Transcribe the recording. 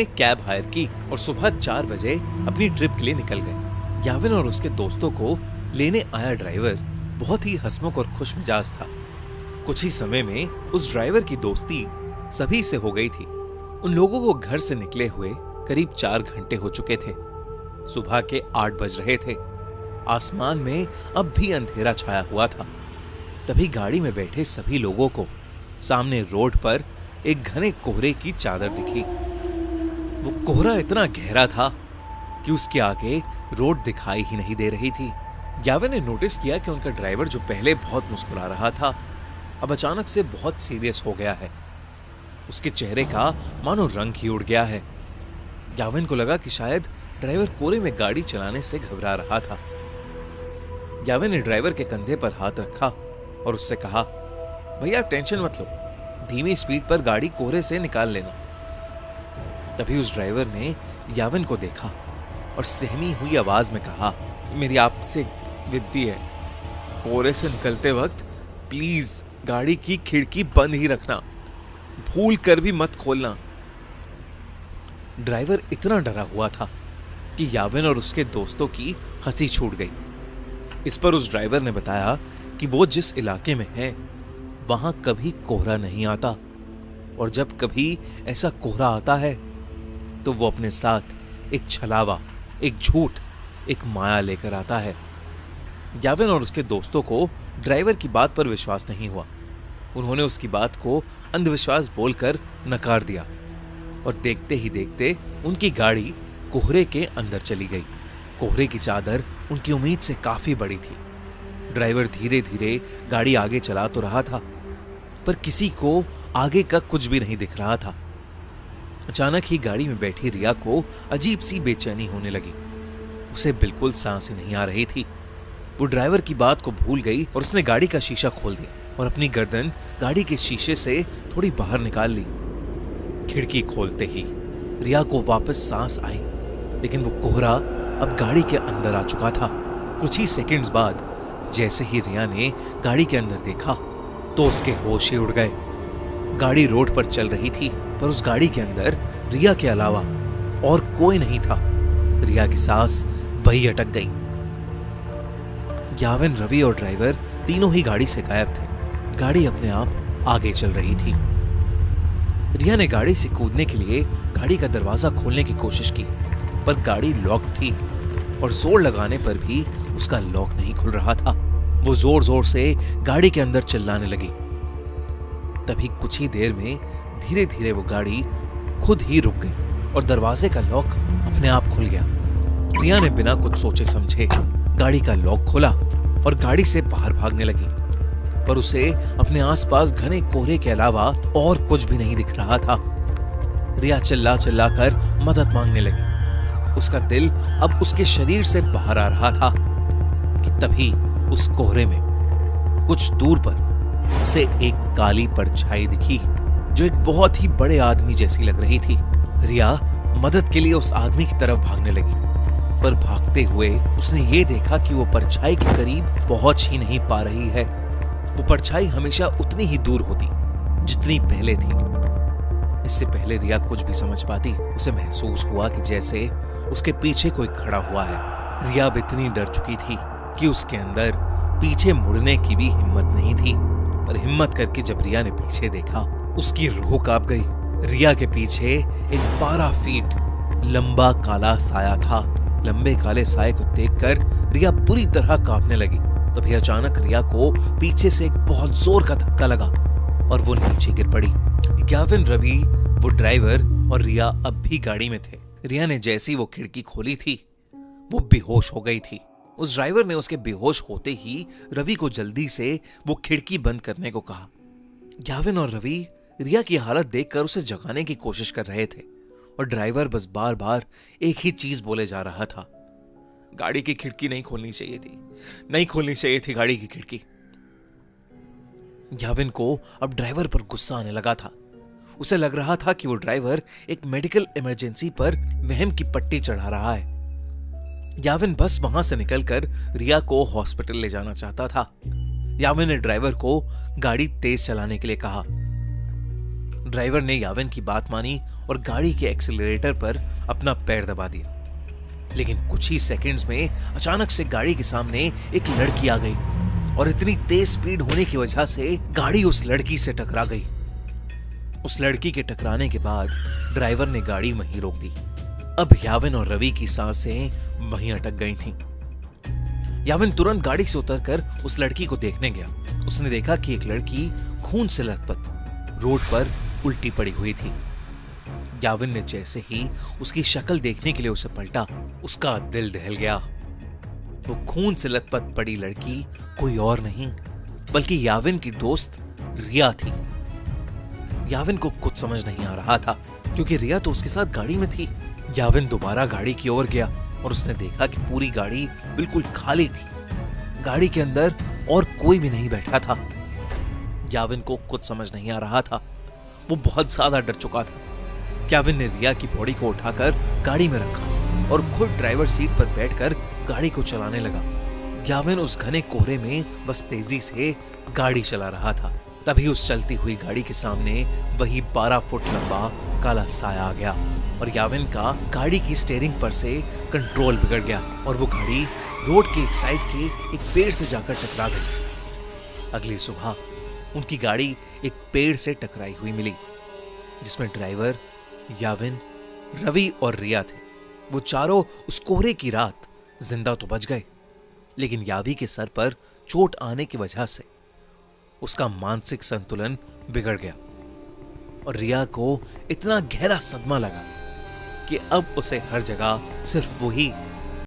एक cab higher की और सुबह 4 बजे अपनी ट्रिप के लिए निकल गए। याविन और उसके दोस्तों को लेने आया ड्राइवर बहुत ही हंसमुख और खुश मिजाज था। कुछ ही समय में उस ड्राइवर की दोस्ती सभी से हो गई थी। उन लोगों को घर से निकले हुए करीब 4 घंटे हो चुके थे। सुबह के 8 बज रहे थे। आसमान में अब भी अंधेरा छाया हुआ था। तभी गाड़ी में बैठे सभी लोगों को सामने रोड पर एक घने कोहरे की चादर दिखी। वो कोहरा इतना गहरा था कि उसके आगे रोड दिखाई ही नहीं दे रही थी। याविन ने नोटिस किया कि उनका ड्राइवर जो पहले बहुत मुस्कुरा रहा था, अब अचानक से बहुत सीरियस हो गया है। उसके चेहरे का मानो रंग ही उड़ गया है। याविन को लगा कि शायद ड्राइवर कोहरे में गाड़ी चलाने से घबरा रहा था। याविन ने ड्राइवर के कंधे पर हाथ रखा और उससे कहा, भैया टेंशन मत लो, धीमी स्पीड पर गाड़ी कोहरे से निकाल लेना। तभी उस ड्राइवर ने याविन को देखा और सहमी हुई आवाज में कहा, मेरी आपसे विनती है, कोहरे से निकलते वक्त प्लीज गाड़ी की खिड़की बंद ही रखना, भूल कर भी मत खोलना। ड्राइवर इतना डरा हुआ था कि याविन और उसके दोस्तों की हंसी छूट गई। इस पर उस ड्राइवर ने बताया कि वो जिस इलाके में है वहां कभी कोहरा नहीं आता, और जब कभी ऐसा कोहरा आता है तो वो अपने साथ एक छलावा, एक झूठ, एक माया लेकर आता है। याविन और उसके दोस्तों को ड्राइवर की बात पर विश्वास नहीं हुआ। उन्होंने उसकी बात को अंधविश्वास बोलकर नकार दिया और देखते ही देखते उनकी गाड़ी कोहरे के अंदर चली गई। कोहरे की चादर उनकी उम्मीद से काफी बड़ी थी। ड्राइवर धीरे धीरे गाड़ी आगे चला तो रहा था, पर किसी को आगे का कुछ भी नहीं दिख रहा था। अचानक ही गाड़ी में बैठी रिया को अजीब सी बेचैनी होने लगी। उसे बिल्कुल सांसें नहीं आ रही थी। वो ड्राइवर की बात को भूल गई और उसने गाड़ी का शीशा खोल दिया और अपनी गर्दन गाड़ी के शीशे से थोड़ी बाहर निकाल ली। खिड़की खोलते ही रिया को वापस सांस आई, लेकिन वो कोहरा अब गाड़ी के अंदर आ चुका था। कुछ ही सेकंड्स बाद जैसे ही रिया ने गाड़ी के अंदर देखा तो उसके होश ही उड़ गए। गाड़ी रोड पर चल रही थी, पर उस गाड़ी के अंदर रिया के अलावा और कोई नहीं था। रिया की सांस वही अटक गई। याविन, रवि और ड्राइवर तीनों ही गाड़ी से गायब थे। गाड़ी अपने आप आगे चल रही थी। रिया ने गाड़ी से कूदने के लिए गाड़ी का दरवाजा खोलने की कोशिश की, पर गाड़ी लॉक थी और जोर लगाने पर भी उसका लॉक नहीं खुल रहा था। वो जोर जोर से गाड़ी के अंदर चिल्लाने लगी। तभी कुछ ही देर में धीरे धीरे वो गाड़ी खुद ही रुक गई और दरवाजे का लॉक अपने आप खुल गया। रिया ने बिना कुछ सोचे समझे गाड़ी का लॉक खोला और गाड़ी से बाहर भागने लगी, पर उसे अपने आसपास घने कोहरे के अलावा और कुछ भी नहीं दिख रहा था। रिया चिल्ला चिल्ला कर मदद मांगने लगी। उसका दिल अब उसके शरीर से बाहर आ रहा था कि तभी उस कोहरे में कुछ दूर पर उसे एक काली परछाई दिखी जो एक बहुत ही बड़े आदमी जैसी लग रही थी। रिया मदद के लिए उस आदमी की तरफ भागने लगी, पर भागते हुए उसने ये देखा कि वो परछाई के करीब पहुंच ही नहीं पा रही है। वो परछाई हमेशा उतनी ही दूर होती जितनी पहले थी। इससे पहले रिया कुछ भी समझ पाती, उसे महसूस हुआ कि जैसे उसके पीछे कोई खड़ा हुआ है। रिया अब इतनी डर चुकी थी कि उसके अंदर पीछे मुड़ने की भी हिम्मत नहीं थी। और हिम्मत करके जब रिया ने पीछे देखा, उसकी रूह कांप गई। रिया के पीछे एक 12 फीट लंबा काला साया था। लंबे काले साये को देखकर रिया बुरी तरह कांपने लगी। तभी अचानक रिया को पीछे से एक बहुत जोर का धक्का लगा और वो नीचे गिर पड़ी। याविन, रवि, वो ड्राइवर और रिया अब भी गाड़ी में थे। रिया ने जैसी वो खिड़की खोली थी, वो बेहोश हो गई थी। उस ड्राइवर ने उसके बेहोश होते ही रवि को जल्दी से वो खिड़की बंद करने को कहा। याविन और रवि रिया की हालत देखकर उसे जगाने की कोशिश कर रहे थे, और ड्राइवर बस बार बार एक ही चीज बोले जा रहा था, गाड़ी की खिड़की नहीं खोलनी चाहिए थी, नहीं खोलनी चाहिए थी गाड़ी की खिड़की। याविन को अब ड्राइवर पर गुस्सा आने लगा था। उसे लग रहा था कि वो ड्राइवर एक मेडिकल इमरजेंसी पर वहम की पट्टी चढ़ा रहा है। याविन बस वहां से निकलकर रिया को हॉस्पिटल ले जाना चाहता था। याविन ने ड्राइवर को गाड़ी तेज चलाने के लिए कहा। ड्राइवर ने याविन की बात मानी और गाड़ी के एक्सीलरेटर पर अपना पैर दबा दिया। लेकिन कुछ ही सेकंड्स में अचानक से गाड़ी के सामने एक लड़की आ गई और इतनी तेज स्पीड होने की वजह से गाड़ी उस लड़की से टकरा गई। उस लड़की के टकराने के बाद ड्राइवर ने गाड़ी वहीं रोक दी। अब याविन और रवि की सांसें वहीं अटक गई थीं। याविन तुरंत गाड़ी से उतरकर उस लड़की को देखने गया। उसने देखा कि एक लड़की खून से लथपथ रोड पर उल्टी पड़ी हुई थी। याविन ने जैसे ही उसकी शक्ल देखने के लिए उसे पलटा, उसका दिल दहल गया। वो खून से लथपथ पड़ी लड़की कोई और नहीं बल्कि याविन की दोस्त रिया थी। याविन को कुछ समझ नहीं आ रहा था क्योंकि रिया तो उसके साथ गाड़ी में थी। याविन दोबारा गाड़ी की ओर गया और उसने देखा कि पूरी गाड़ी बिल्कुल खाली थी। गाड़ी के अंदर और कोई भी नहीं बैठा था। याविन को कुछ समझ नहीं आ रहा था। वो बहुत ज्यादा डर चुका था। याविन ने रिया की बॉडी को उठाकर गाड़ी में रखा और खुद ड्राइवर सीट पर बैठकर गाड़ी को चलाने लगा। याविन उस घने कोहरे में बस तेजी से गाड़ी चला रहा था। तभी उस चलती हुई गाड़ी के सामने वही 12 फुट लंबा काला साया आ गया और याविन का गाड़ी की स्टीयरिंग पर से कंट्रोल बिगड़ गया और वो गाड़ी रोड के एक साइड के एक पेड़ से जाकर टकरा गई। अगली सुबह उनकी गाड़ी एक पेड़ से टकराई हुई मिली जिसमें ड्राइवर, याविन, रवि और रिया थे। वो चारों उस कोहरे की रात जिंदा तो बच गए, लेकिन यावी के सर पर चोट आने की वजह से उसका मानसिक संतुलन बिगड़ गया और रिया को इतना गहरा सदमा लगा कि अब उसे हर जगह सिर्फ वही